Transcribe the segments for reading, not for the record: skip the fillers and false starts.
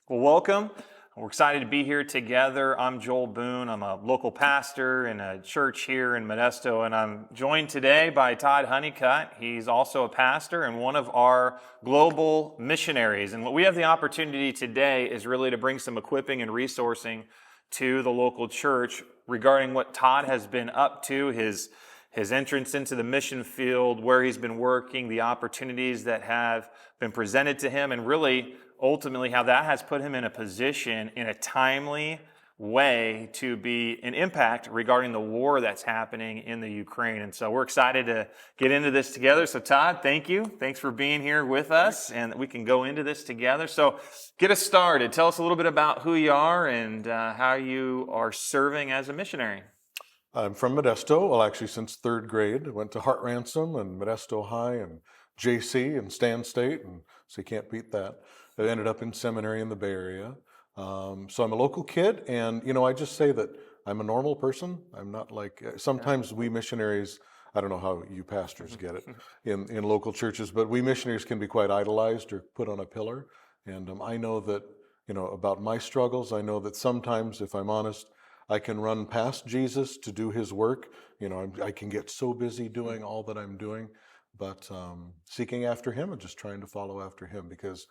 Well, welcome. We're excited to be here together. I'm Joel Boone. I'm a local pastor in a church here in Modesto, and I'm joined today by Todd Hunnicutt. He's also a pastor and one of our global missionaries. And what we have the opportunity today is really to bring some equipping and resourcing to the local church regarding what Todd has been up to, his entrance into the mission field, where he's been working, the opportunities that have been presented to him, and really ultimately how that has put him in a position in a timely way to be an impact regarding the war that's happening in the Ukraine. And so we're excited to get into this together. So Todd, thank you. Thanks for being here with us, and we can go into this together. So get us started. Tell us a little bit about who you are and how you are serving as a missionary. I'm from Modesto, well actually since third grade. I went to Heart Ransom and Modesto High and JC and Stan State, and so you can't beat that. I ended up in seminary in the Bay Area. So I'm a local kid, and I just say that I'm a normal person. I'm not like, sometimes we missionaries, I don't know how you pastors get it in local churches, but we missionaries can be quite idolized or put on a pillar. And I know that, about my struggles. I know that sometimes, if I'm honest, I can run past Jesus to do his work. I can get so busy doing all that I'm doing, but seeking after him and just trying to follow after him. Because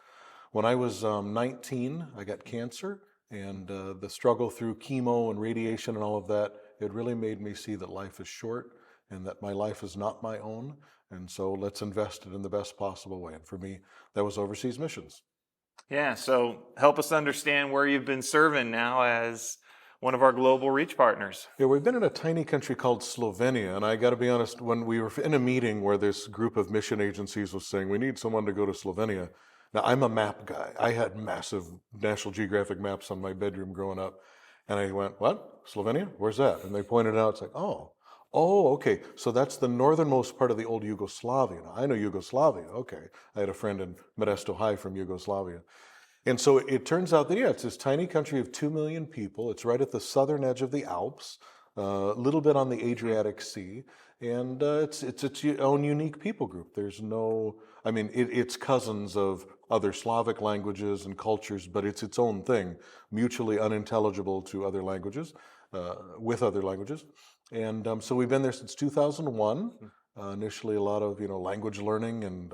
when I was 19, I got cancer, and the struggle through chemo and radiation and all of that, it really made me see that life is short and that my life is not my own. And so let's invest it in the best possible way. And for me, that was overseas missions. Yeah, so help us understand where you've been serving now as one of our global reach partners. Yeah, we've been in a tiny country called Slovenia, and I got to be honest, when we were in a meeting where this group of mission agencies was saying, we need someone to go to Slovenia. Now, I'm a map guy. I had massive National Geographic maps on my bedroom growing up, and I went, what? Slovenia? Where's that? And they pointed out, it's like, oh, okay, so that's the northernmost part of the old Yugoslavia. Now, I know Yugoslavia, okay. I had a friend in Modesto High from Yugoslavia. And so it turns out that, it's this tiny country of 2 million people. It's right at the southern edge of the Alps, a little bit on the Adriatic Sea, and it's its own unique people group. There's no, it's cousins of other Slavic languages and cultures, but it's its own thing, mutually unintelligible to other languages, with other languages. And so we've been there since 2001. Initially, a lot of language learning and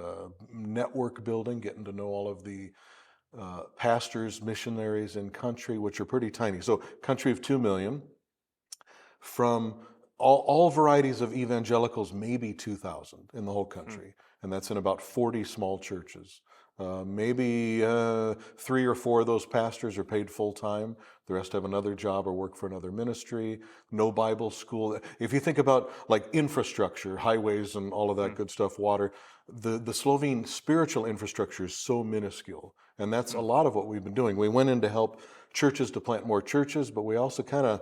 network building, getting to know all of the pastors, missionaries in country, which are pretty tiny. So country of 2 million, from all varieties of evangelicals, maybe 2,000 in the whole country. And that's in about 40 small churches. Maybe 3 or 4 of those pastors are paid full time. The rest have another job or work for another ministry. No Bible school. If you think about like infrastructure, highways and all of that good stuff, water, the Slovene spiritual infrastructure is so minuscule. And that's a lot of what we've been doing. We went in to help churches to plant more churches, but we also kind of,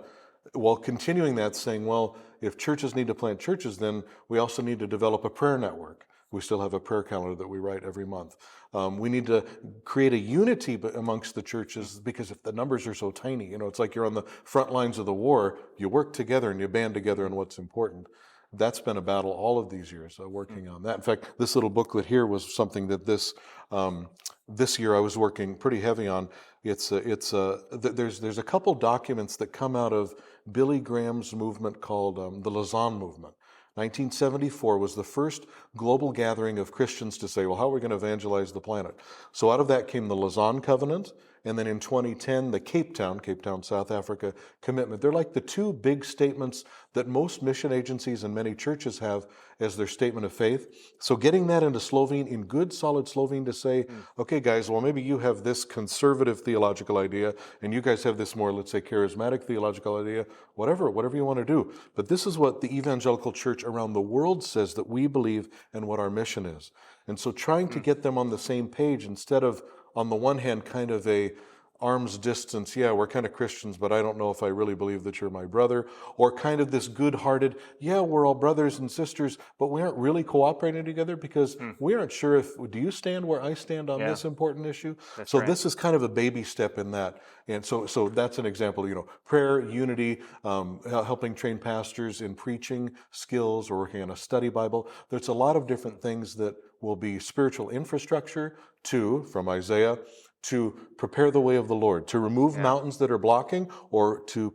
while continuing that, saying, well, if churches need to plant churches, then we also need to develop a prayer network. We still have a prayer calendar that we write every month. We need to create a unity amongst the churches, because if the numbers are so tiny, it's like you're on the front lines of the war, you work together and you band together on what's important. That's been a battle all of these years, working on that. In fact, this little booklet here was something that this year I was working pretty heavy on. There's a couple documents that come out of Billy Graham's movement called the Lausanne Movement. 1974 was the first global gathering of Christians to say, well, how are we going to evangelize the planet? So out of that came the Lausanne Covenant, and then in 2010, the Cape Town, South Africa commitment. They're like the two big statements that most mission agencies and many churches have as their statement of faith. So getting that into Slovene, in good, solid Slovene, to say, okay, guys, well, maybe you have this conservative theological idea, and you guys have this more, let's say, charismatic theological idea, whatever you want to do. But this is what the evangelical church around the world says that we believe and what our mission is. And so trying to get them on the same page, instead of, on the one hand, kind of a arm's distance, yeah, we're kind of Christians, but I don't know if I really believe that you're my brother, or kind of this good-hearted, yeah, we're all brothers and sisters, but we aren't really cooperating together because we aren't sure do you stand where I stand on this important issue? That's right. This is kind of a baby step in that. And so that's an example, prayer, unity, helping train pastors in preaching skills, or working on a study Bible. There's a lot of different things that will be spiritual infrastructure from Isaiah to prepare the way of the Lord, to remove Yeah. mountains that are blocking, or to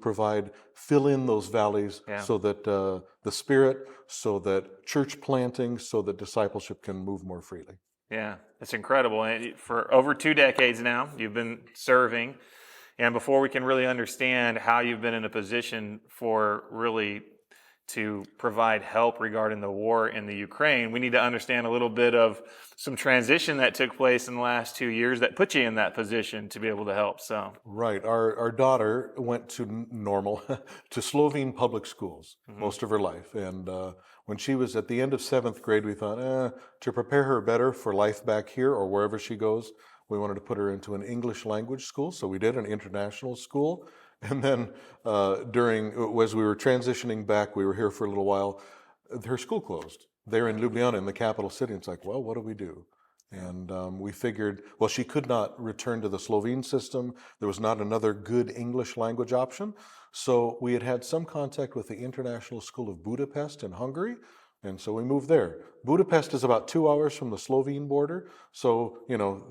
fill in those valleys Yeah. so that the Spirit, so that church planting, so that discipleship can move more freely. Yeah, it's incredible. And for over 2 decades now, you've been serving. And before we can really understand how you've been in a position for really to provide help regarding the war in the Ukraine, we need to understand a little bit of some transition that took place in the last 2 years that put you in that position to be able to help. So, Right. Our daughter went to normal, to Slovene public schools most of her life. And when she was at the end of 7th grade, we thought, to prepare her better for life back here or wherever she goes, we wanted to put her into an English language school. So we did, an international school. And then as we were transitioning back, we were here for a little while, her school closed. They're in Ljubljana, in the capital city. It's like, well, what do we do? And we figured, well, she could not return to the Slovene system. There was not another good English language option. So we had some contact with the International School of Budapest in Hungary. And so we moved there. Budapest is about 2 hours from the Slovene border. So,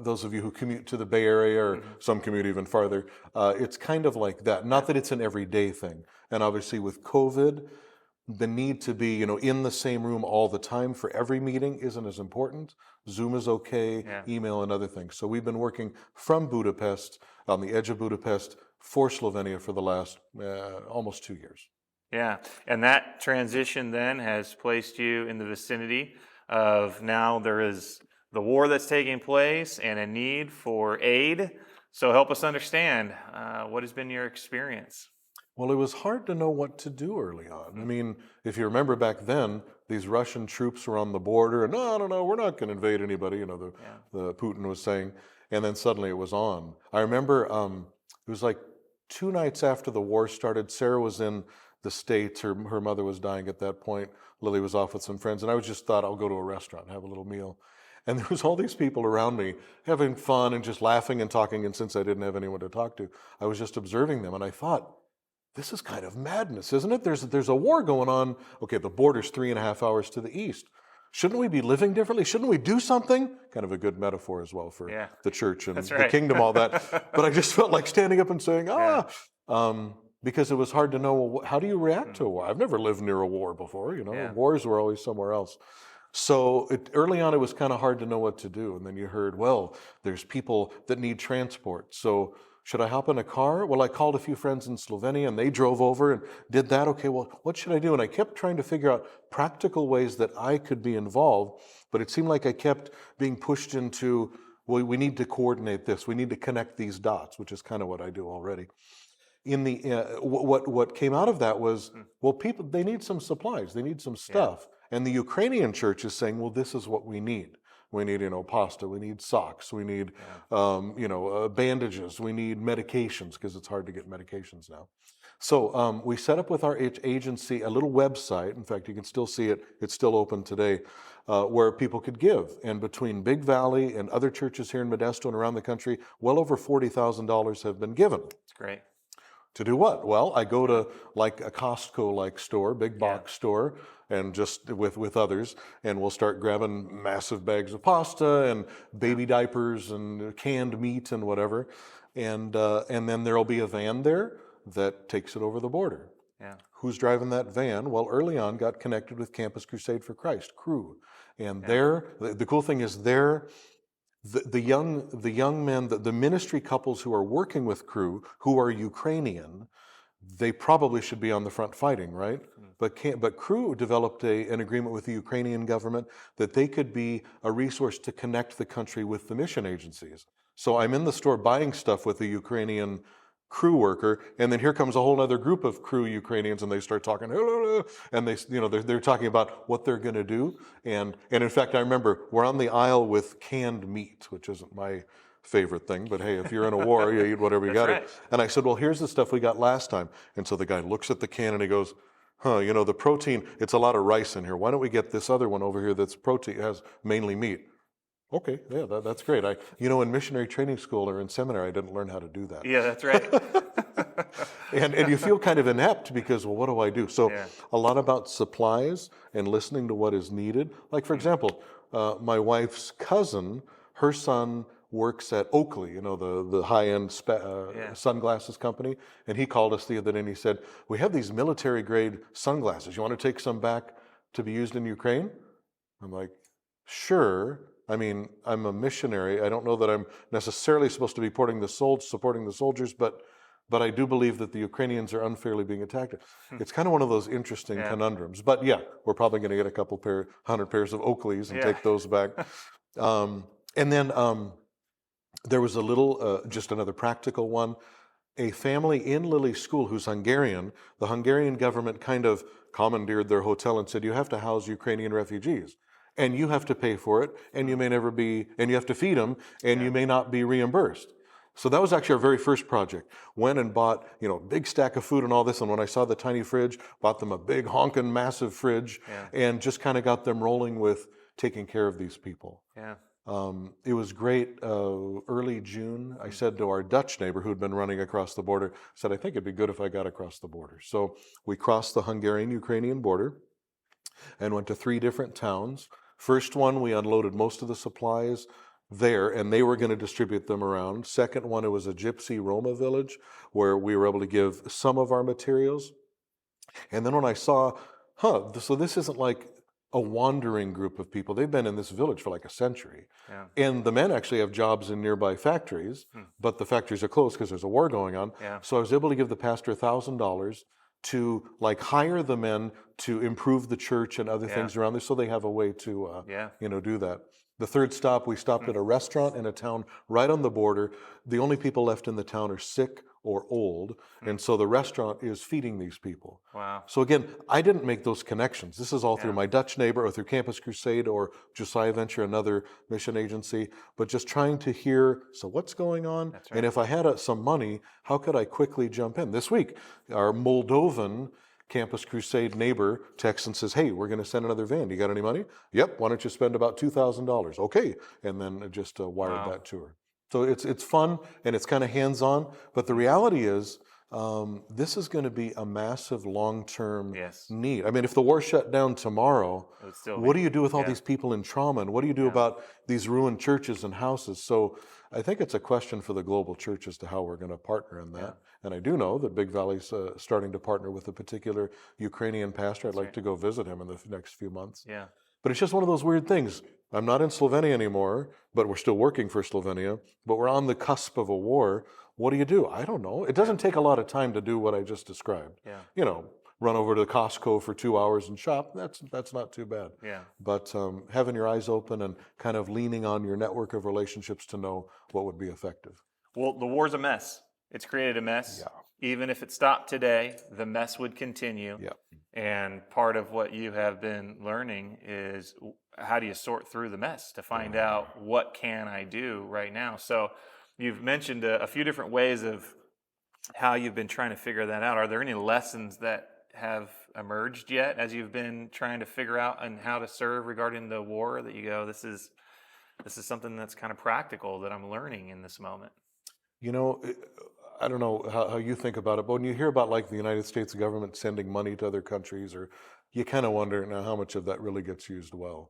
those of you who commute to the Bay Area, or some commute even farther, it's kind of like that. Not that it's an everyday thing. And obviously with COVID, the need to be, in the same room all the time for every meeting isn't as important. Zoom is okay, email and other things. So we've been working from Budapest, on the edge of Budapest, for Slovenia for the last almost 2 years. yeah. And that transition then has placed you in the vicinity of, now there is the war that's taking place and a need for aid. So help us understand, what has been your experience? Well, it was hard to know what to do early on. I mean, if you remember back then, these Russian troops were on the border, and no, we're not going to invade anybody, the Putin was saying. And then suddenly it was on. I remember it was like 2 nights after the war started. Sarah was in the States. Her mother was dying at that point. Lily was off with some friends, and I just thought, I'll go to a restaurant and have a little meal. And there was all these people around me having fun and just laughing and talking. And since I didn't have anyone to talk to, I was just observing them. And I thought, this is kind of madness, isn't it? There's a war going on. Okay, the border's 3.5 hours to the east. Shouldn't we be living differently? Shouldn't we do something? Kind of a good metaphor as well for the church and the kingdom, all that. But I just felt like standing up and saying, because it was hard to know, well, how do you react to a war? I've never lived near a war before, Wars were always somewhere else. So early on, it was kind of hard to know what to do. And then you heard, well, there's people that need transport. So should I hop in a car? Well, I called a few friends in Slovenia and they drove over and did that. Okay, well, what should I do? And I kept trying to figure out practical ways that I could be involved, but it seemed like I kept being pushed into, well, we need to coordinate this. We need to connect these dots, which is kind of what I do already. In the what came out of that was, well, people, they need some supplies. They need some stuff. And the Ukrainian church is saying, well, this is what we need. We need, pasta. We need socks. We need, bandages. We need medications, because it's hard to get medications now. So we set up with our agency a little website. In fact, you can still see it. It's still open today, where people could give. And between Big Valley and other churches here in Modesto and around the country, well over $40,000 have been given. That's great. To do what? Well, I go to like a Costco-like store, big box store, and just with others, and we'll start grabbing massive bags of pasta and baby diapers and canned meat and whatever, and then there'll be a van there that takes it over the border. Yeah. Who's driving that van? Well, early on, got connected with Campus Crusade for Christ, Crew, and the cool thing is the young men, the ministry couples who are working with Crew, who are Ukrainian, they probably should be on the front fighting, right? But Crew developed an agreement with the Ukrainian government that they could be a resource to connect the country with the mission agencies. So I'm in the store buying stuff with a Ukrainian Crew worker, and then here comes a whole other group of Crew Ukrainians, and they start talking, and they're talking about what they're going to do, and in fact, I remember we're on the aisle with canned meat, which isn't my favorite thing, but hey, if you're in a war, you eat whatever you got. Right. And I said, well, here's the stuff we got last time, and so the guy looks at the can and he goes, the protein, it's a lot of rice in here. Why don't we get this other one over here that's protein, has mainly meat? Okay, yeah, that's great. In missionary training school or in seminary, I didn't learn how to do that. Yeah, that's right. and you feel kind of inept because, well, what do I do? So a lot about supplies and listening to what is needed. Like, for example, my wife's cousin, her son works at Oakley, the high-end sunglasses company. And he called us the other day and he said, we have these military-grade sunglasses. You want to take some back to be used in Ukraine? I'm like, sure. I mean, I'm a missionary. I don't know that I'm necessarily supposed to be supporting the soldiers, but I do believe that the Ukrainians are unfairly being attacked. It's kind of one of those interesting conundrums. But yeah, we're probably going to get a couple 100 pairs of Oakleys and take those back. And then there was a little, just another practical one. A family in Lily's school who's Hungarian, the Hungarian government kind of commandeered their hotel and said, you have to house Ukrainian refugees. And you have to pay for it, and you may never be, and you have to feed them, and you may not be reimbursed. So that was actually our very first project. Went and bought, big stack of food and all this, and when I saw the tiny fridge, bought them a big honking massive fridge, and just kind of got them rolling with taking care of these people. Yeah. It was great. Early June, I said to our Dutch neighbor who'd been running across the border, said, I think it'd be good if I got across the border. So we crossed the Hungarian-Ukrainian border and went to 3 different towns. First one, we unloaded most of the supplies there, and they were going to distribute them around. Second one, it was a Gypsy Roma village where we were able to give some of our materials. And then when I saw, so this isn't like a wandering group of people. They've been in this village for like a century. Yeah. And the men actually have jobs in nearby factories, but the factories are closed because there's a war going on. Yeah. So I was able to give the pastor $1,000 to hire the men to improve the church and other things around there, so they have a way to do that. The third stop, we stopped at a restaurant in a town right on the border. The only people left in the town are sick or old, and so the restaurant is feeding these people. Wow. So again, I didn't make those connections. This is all through my Dutch neighbor or through Campus Crusade or Josiah Venture, another mission agency, but just trying to hear, so what's going on? That's right. And if I had some money, how could I quickly jump in? This week, our Moldovan Campus Crusade neighbor texts and says, hey, we're going to send another van. You got any money? Yep. Why don't you spend about $2,000? Okay. And then just wired that to her. So it's fun and it's kind of hands-on. But the reality is, this is going to be a massive long-term need. I mean, if the war shut down tomorrow, what do you do with all these people in trauma? And what do you do about these ruined churches and houses? So I think it's a question for the global church as to how we're going to partner in that. Yeah. And I do know that Big Valley's starting to partner with a particular Ukrainian pastor. I'd like to go visit him in the next few months. Yeah. But it's just one of those weird things. I'm not in Slovenia anymore, but we're still working for Slovenia. But we're on the cusp of a war. What do? I don't know. It doesn't take a lot of time to do what I just described. Yeah. Run over to Costco for 2 hours and shop. That's not too bad. Yeah. But having your eyes open and kind of leaning on your network of relationships to know what would be effective. Well, the war's a mess. It's created a mess. Yeah. Even if it stopped today, the mess would continue. Yeah. And part of what you have been learning is how do you sort through the mess to find out what can I do right now? So you've mentioned a few different ways of how you've been trying to figure that out. Are there any lessons that have emerged yet as you've been trying to figure out and how to serve regarding the war that you go, this is something that's kind of practical that I'm learning in this moment? I don't know how you think about it, but when you hear about like the United States government sending money to other countries, or you kind of wonder now how much of that really gets used well.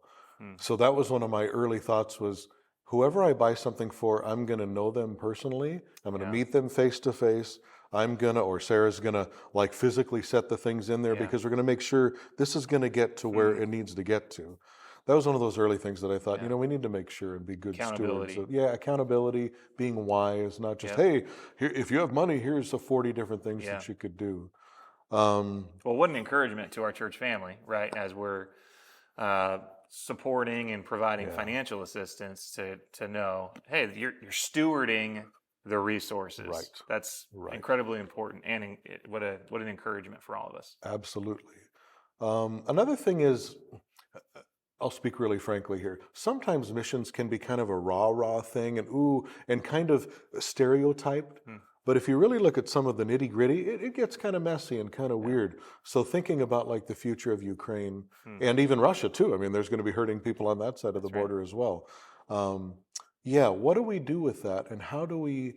So that was one of my early thoughts was, whoever I buy something for, I'm going to know them personally. I'm going to meet them face to face. or Sarah's going to like physically set the things in there because we're going to make sure this is going to get to where it needs to get to. That was one of those early things that I thought, we need to make sure and be good stewards. Accountability, being wise, not just, hey, here, if you have money, here's the 40 different things that you could do. Well, what an encouragement to our church family, right? As we're supporting and providing financial assistance to know, hey, you're stewarding the resources. Right. That's incredibly important, and what an encouragement for all of us. Absolutely. Another thing is, I'll speak really frankly here. Sometimes missions can be kind of a rah-rah thing and kind of stereotyped. But if you really look at some of the nitty-gritty, it gets kind of messy and kind of weird. So thinking about like the future of Ukraine and even Russia too. I mean, there's going to be hurting people on that side of the border as well. What do we do with that? And how do we,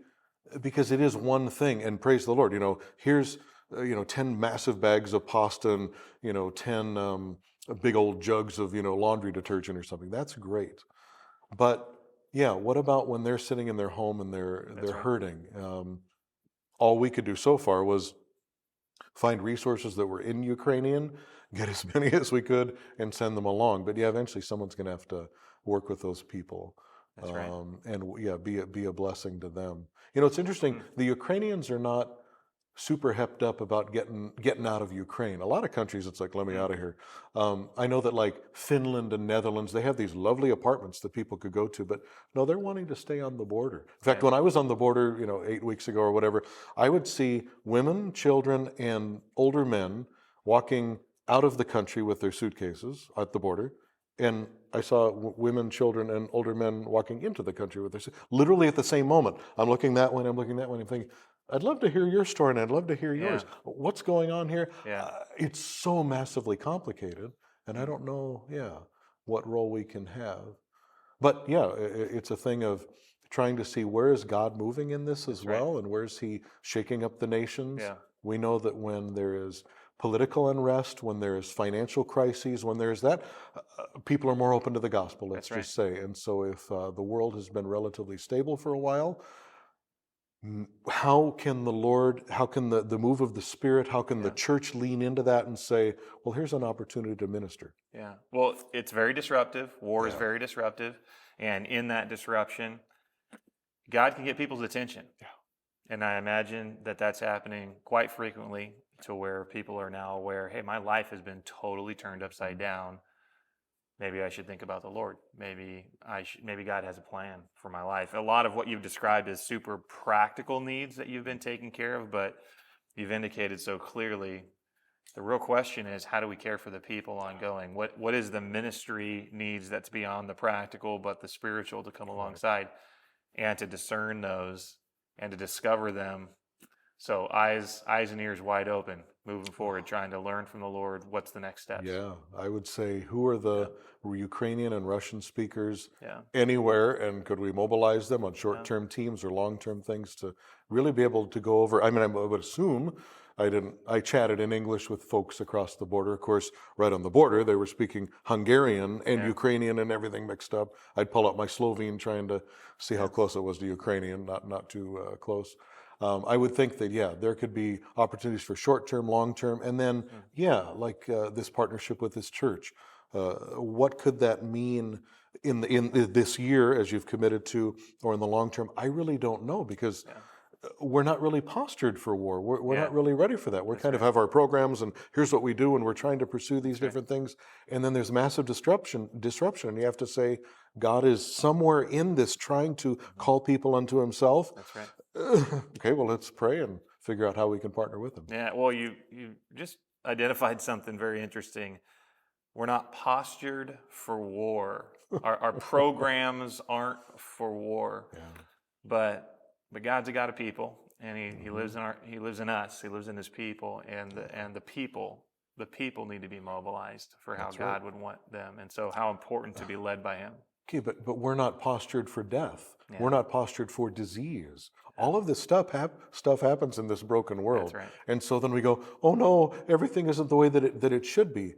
because it is one thing, and praise the Lord, here's 10 massive bags of pasta and 10 big old jugs of laundry detergent or something. That's great. But yeah, what about when they're sitting in their home and they're That's right. hurting? All we could do so far was find resources that were in Ukrainian, get as many as we could, and send them along. But yeah, eventually someone's going to have to work with those people, That's right. and yeah, be a blessing to them. You know, it's interesting. Mm. The Ukrainians are not super hepped up about getting out of Ukraine. A lot of countries, it's like, let me out of here. I know that like Finland and Netherlands, they have these lovely apartments that people could go to, but no, they're wanting to stay on the border. In fact, Right. when I was on the border, 8 weeks ago or whatever, I would see women, children, and older men walking out of the country with their suitcases at the border. And I saw women, children, and older men walking into the country with their literally at the same moment. I'm looking that way, and I'm looking that way, and I'm thinking, I'd love to hear your story, and I'd love to hear yours. Yeah. What's going on here? Yeah. It's so massively complicated, and I don't know, what role we can have. But yeah, it's a thing of trying to see where is God moving in this as That's right. well, and where is He shaking up the nations. Yeah. We know that when there is political unrest, when there is financial crises, when there is that, people are more open to the gospel, let's That's right. just say. And so if the world has been relatively stable for a while, how can the move of the Spirit, how can the Yeah. church lean into that and say, well, here's an opportunity to minister? Yeah. Well, it's very disruptive. War is Yeah. very disruptive. And in that disruption, God can get people's attention. Yeah. And I imagine that that's happening quite frequently to where people are now aware, hey, my life has been totally turned upside down. Maybe I should think about the Lord. Maybe God has a plan for my life. A lot of what you've described is super practical needs that you've been taking care of, but you've indicated so clearly the real question is, how do we care for the people ongoing? What is the ministry needs that's beyond the practical, but the spiritual to come alongside, and to discern those and to discover them. So eyes and ears wide open, moving forward, trying to learn from the Lord. What's the next steps? Yeah, I would say, who are the Ukrainian and Russian speakers Yeah. anywhere, and could we mobilize them on short-term teams or long-term things to really be able to go over? I mean, I would assume I chatted in English with folks across the border. Of course, right on the border, they were speaking Hungarian and Ukrainian and everything mixed up. I'd pull out my Slovene trying to see how close it was to Ukrainian, not too close. I would think that, there could be opportunities for short-term, long-term, and then, like this partnership with this church. What could that mean in this year, as you've committed to, or in the long term? I really don't know, because we're not really postured for war. We're not really ready for that. We're kind of have our programs, and here's what we do, and we're trying to pursue these different things. And then there's massive disruption, and you have to say, God is somewhere in this trying to call people unto Himself. That's right. Okay, well, let's pray and figure out how we can partner with Him. Yeah, well, you just identified something very interesting. We're not postured for war. Our programs aren't for war. Yeah. But God's a God of people, and He lives in us. He lives in His people, and the people need to be mobilized for how God would want them, and so how important to be led by Him. Okay, but we're not postured for death. Yeah. We're not postured for disease. All of this stuff happens in this broken world. That's right. And so then we go, oh no, everything isn't the way that it should be.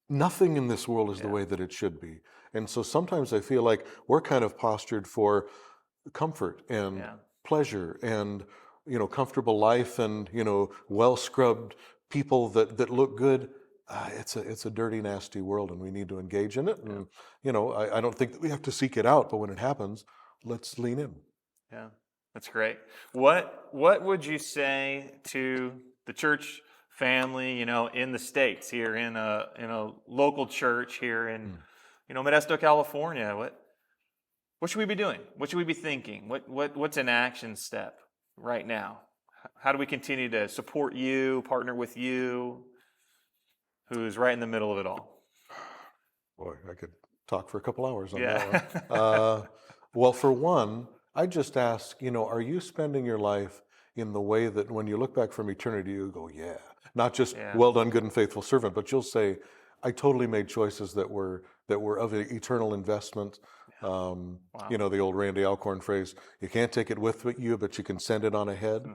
Nothing in this world is the way that it should be. And so sometimes I feel like we're kind of postured for comfort and pleasure and, comfortable life and, well-scrubbed people that look good. It's a dirty, nasty world, and we need to engage in it. And, I don't think that we have to seek it out, but when it happens, let's lean in. Yeah, that's great. What would you say to the church family, in the States, here in a local church here in, Modesto, California? What should we be doing? What should we be thinking? What's an action step right now? How do we continue to support you, partner with you, who's right in the middle of it all? Boy, I could talk for a couple hours on that one. Well, for one, I just ask, are you spending your life in the way that when you look back from eternity, you go, not just well done, good and faithful servant, but you'll say, I totally made choices that were of eternal investment. The old Randy Alcorn phrase, you can't take it with you, but you can send it on ahead.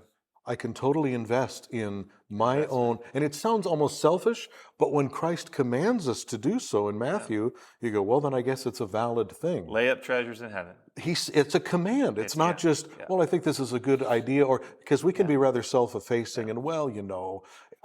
I can totally invest in my own, and it sounds almost selfish, but when Christ commands us to do so in Matthew, you go, well, then I guess it's a valid thing. Lay up treasures in heaven. it's a command. It's not just, well, I think this is a good idea, or because we can be rather self-effacing and, well,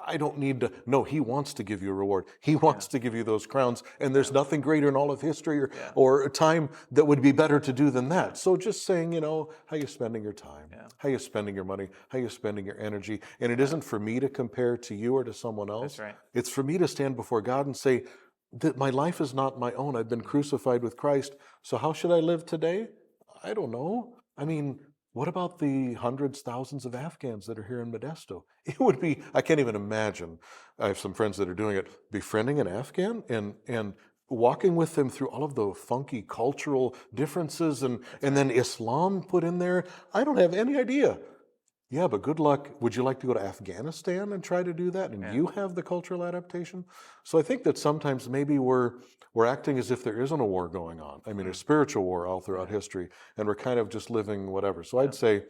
I don't need to. No, he wants to give you a reward. He wants to give you those crowns, and there's nothing greater in all of history or time that would be better to do than that. So just saying, how you spending your time, how you spending your money, how you spending your energy, and it isn't for me to compare to you or to someone else. That's right. It's for me to stand before God and say that my life is not my own. I've been crucified with Christ. So how should I live today? I don't know. I mean, what about the hundreds, thousands of Afghans that are here in Modesto? It would be, I can't even imagine. I have some friends that are doing it, befriending an Afghan and walking with them through all of the funky cultural differences and then Islam put in there. I don't have any idea. Yeah, but good luck. Would you like to go to Afghanistan and try to do that? And you have the cultural adaptation? So I think that sometimes maybe we're acting as if there isn't a war going on. I mean, a spiritual war all throughout history, and we're kind of just living whatever. So I'd say,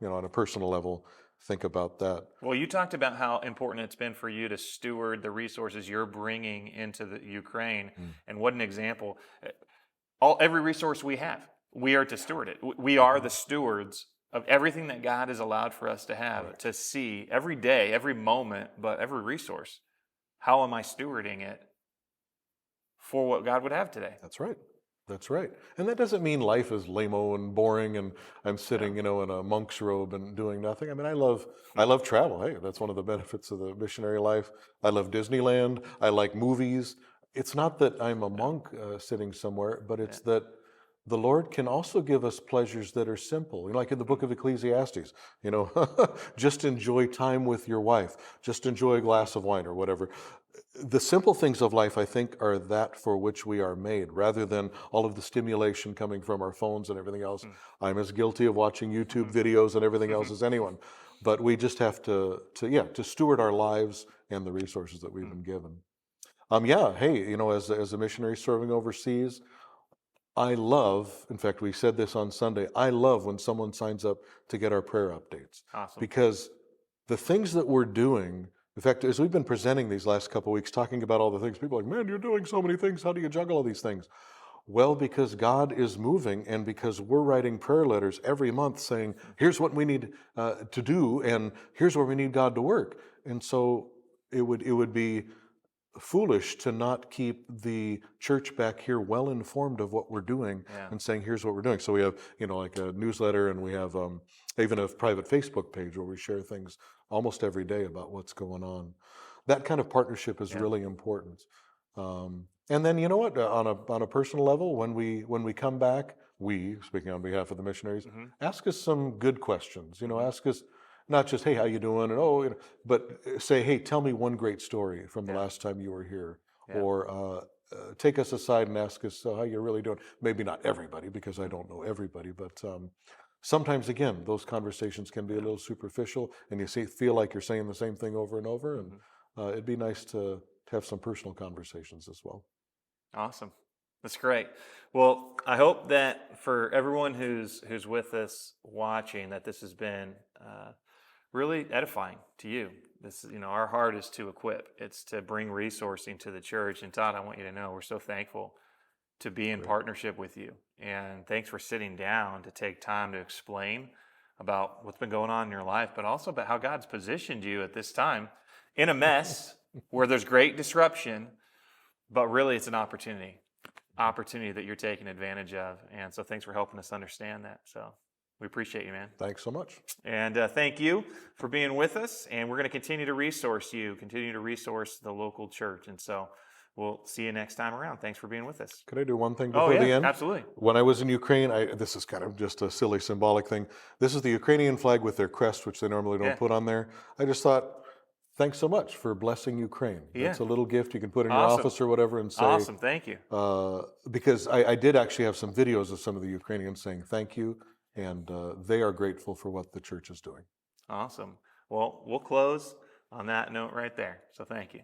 on a personal level, think about that. Well, you talked about how important it's been for you to steward the resources you're bringing into the Ukraine, and what an example. Every resource we have, we are to steward it. We are the stewards of everything that God has allowed for us to have, to see every day, every moment, but every resource. How am I stewarding it for what God would have today? That's right. That's right. And that doesn't mean life is lame-o and boring and I'm sitting, in a monk's robe and doing nothing. I mean, I love travel. Hey, that's one of the benefits of the missionary life. I love Disneyland. I like movies. It's not that I'm a monk sitting somewhere, but it's that the Lord can also give us pleasures that are simple. Like in the book of Ecclesiastes, just enjoy time with your wife, just enjoy a glass of wine or whatever. The simple things of life, I think, are that for which we are made, rather than all of the stimulation coming from our phones and everything else. I'm as guilty of watching YouTube videos and everything else as anyone. But we just have to steward our lives and the resources that we've been given. Hey, as a missionary serving overseas, I love, in fact, we said this on Sunday, I love when someone signs up to get our prayer updates. Awesome. Because the things that we're doing, in fact, as we've been presenting these last couple of weeks, talking about all the things, people are like, man, you're doing so many things. How do you juggle all these things? Well, because God is moving and because we're writing prayer letters every month saying, here's what we need to do and here's where we need God to work. And so it would be foolish to not keep the church back here well informed of what we're doing and saying, here's what we're doing. So we have, like a newsletter, and we have even a private Facebook page where we share things almost every day about what's going on. That kind of partnership is really important. And then, you know what, on a personal level, when we come back, speaking on behalf of the missionaries, ask us some good questions. Ask us, not just, hey, how you doing? And but say, hey, tell me one great story from the last time you were here. Or take us aside and ask us how you're really doing. Maybe not everybody, because I don't know everybody, but sometimes, again, those conversations can be a little superficial, and you feel like you're saying the same thing over and over. And it'd be nice to have some personal conversations as well. Awesome. That's great. Well, I hope that for everyone who's with us watching, that this has been really edifying to you. This, our heart is to equip. It's to bring resourcing to the church. And Todd, I want you to know we're so thankful to be in partnership with you. And thanks for sitting down to take time to explain about what's been going on in your life, but also about how God's positioned you at this time in a mess where there's great disruption, but really it's an opportunity that you're taking advantage of. And so thanks for helping us understand that. So we appreciate you, man. Thanks so much. And thank you for being with us. And we're going to continue to resource the local church. And so we'll see you next time around. Thanks for being with us. Could I do one thing before the end? Absolutely. When I was in Ukraine, this is kind of just a silly symbolic thing. This is the Ukrainian flag with their crest, which they normally don't put on there. I just thought, thanks so much for blessing Ukraine. It's a little gift you can put in your office or whatever and say. Awesome, thank you. Because I did actually have some videos of some of the Ukrainians saying thank you, and they are grateful for what the church is doing. Awesome. Well, we'll close on that note right there. So thank you.